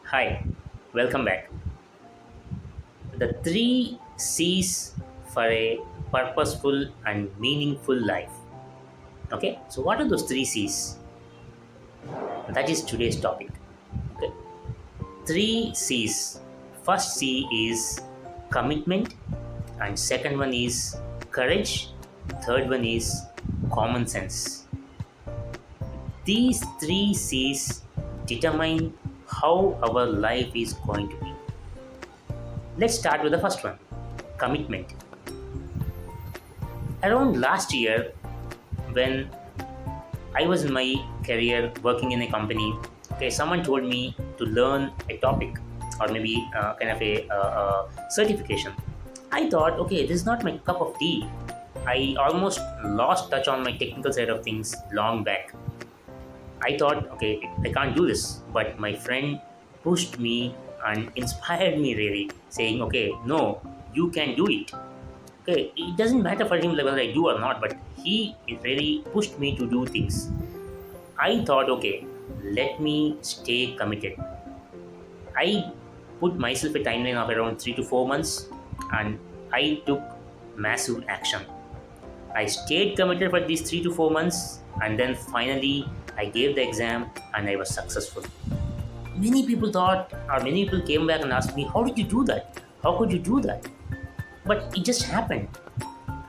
Hi, welcome back. The three C's for a purposeful and meaningful life. Okay, so what are those three C's? That is today's topic. Okay, three C's. First C is commitment, and second one is courage, third one is common sense. These three C's determine how our life is going to be. Let's start with the first one, commitment. Around last year, when I was in my career working in a company, okay, someone told me to learn a topic or maybe kind of a certification. I thought, okay, this is not my cup of tea. I almost lost touch on my technical side of things long back. I thought, okay, I can't do this. But my friend pushed me and inspired me really, saying, okay, no, you can do it. Okay, it doesn't matter for him like whether I do or not, but he really pushed me to do things. I thought, okay, let me stay committed. I put myself a timeline of around 3 to 4 months and I took massive action. I stayed committed for these 3 to 4 months and then finally I gave the exam and I was successful. Many people thought, or many people came back and asked me, how did you do that? How could you do that? But it just happened.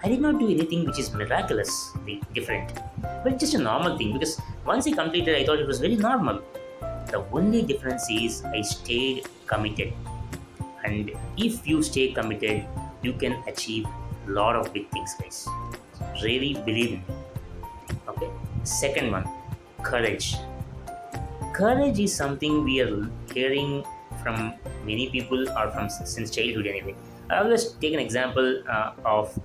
I did not do anything which is miraculously different, but just a normal thing because once I completed, I thought it was very normal. The only difference is I stayed committed, and if you stay committed, you can achieve a lot of big things, guys. Really believe in me. Okay. Second one, courage. Courage is something we are hearing from many people or from since childhood anyway. I always take an example of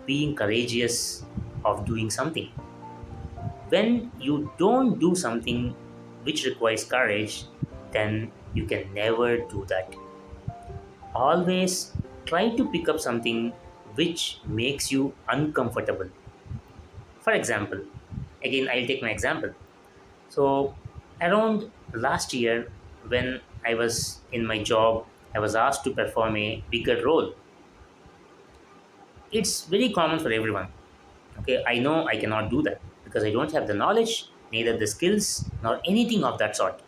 being courageous of doing something. When you don't do something which requires courage, then you can never do that. Always try to pick up something which makes you uncomfortable. For example, again, I'll take my example. So, around last year, when I was in my job, I was asked to perform a bigger role. It's very common for everyone. Okay, I know I cannot do that because I don't have the knowledge, neither the skills, nor anything of that sort.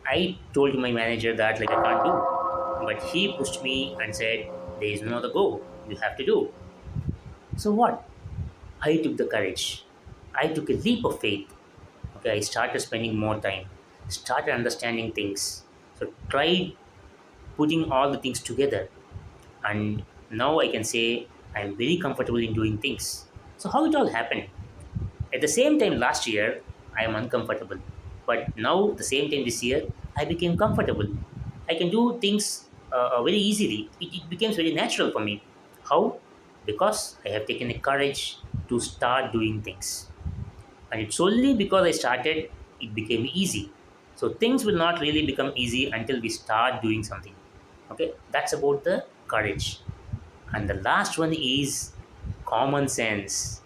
I told my manager that like I can't do, but he pushed me and said, "There is no other go. You have to do." So what? I took the courage. I took a leap of faith. Okay, I started spending more time, started understanding things. So tried putting all the things together, and now I can say I'm very comfortable in doing things. So how it all happened? At the same time, last year, I am uncomfortable. But now, the same time this year, I became comfortable. I can do things very easily. It becomes very natural for me. How? Because I have taken a courage to start doing things. And it's only because I started, it became easy. So things will not really become easy until we start doing something. Okay, that's about the courage. And the last one is common sense.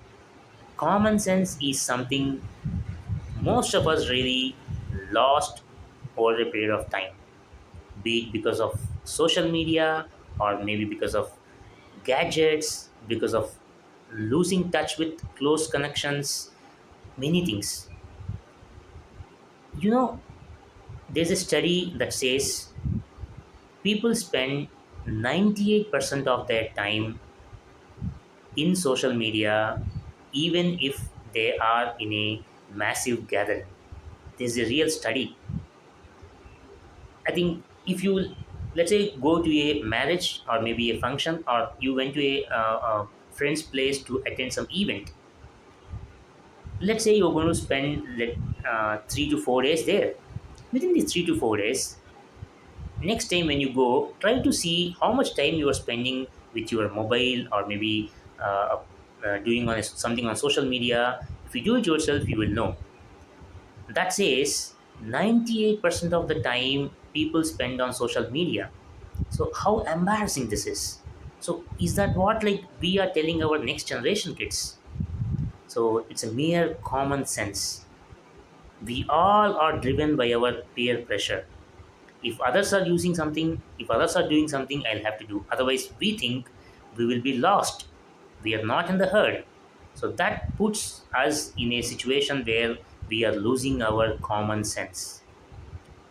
Common sense is something most of us really lost over a period of time, be it because of social media or maybe because of gadgets, because of losing touch with close connections, many things. You know, there's a study that says people spend 98% of their time in social media, even if they are in a massive gathering. There's a real study. I think if you, let's say, go to a marriage or maybe a function, or you went to a friend's place to attend some event, let's say you're going to spend 3 to 4 days there. Within these 3 to 4 days, next time when you go, try to see how much time you are spending with your mobile or maybe doing something on social media. If you do it yourself, you will know. That says 98% of the time people spend on social media. So how embarrassing this is. So is that what like we are telling our next generation kids? So it's a mere common sense. We all are driven by our peer pressure. If others are using something, if others are doing something, I'll have to do. Otherwise we think we will be lost, we are not in the herd. So that puts us in a situation where we are losing our common sense.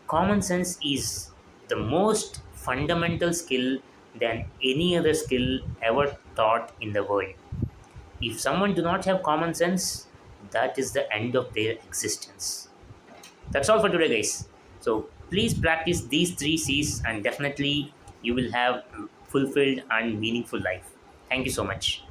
Common sense is the most fundamental skill than any other skill ever taught in the world. If someone do not have common sense, that is the end of their existence. That's all for today, guys. So please practice these three C's, and definitely you will have fulfilled and meaningful life. Thank you so much.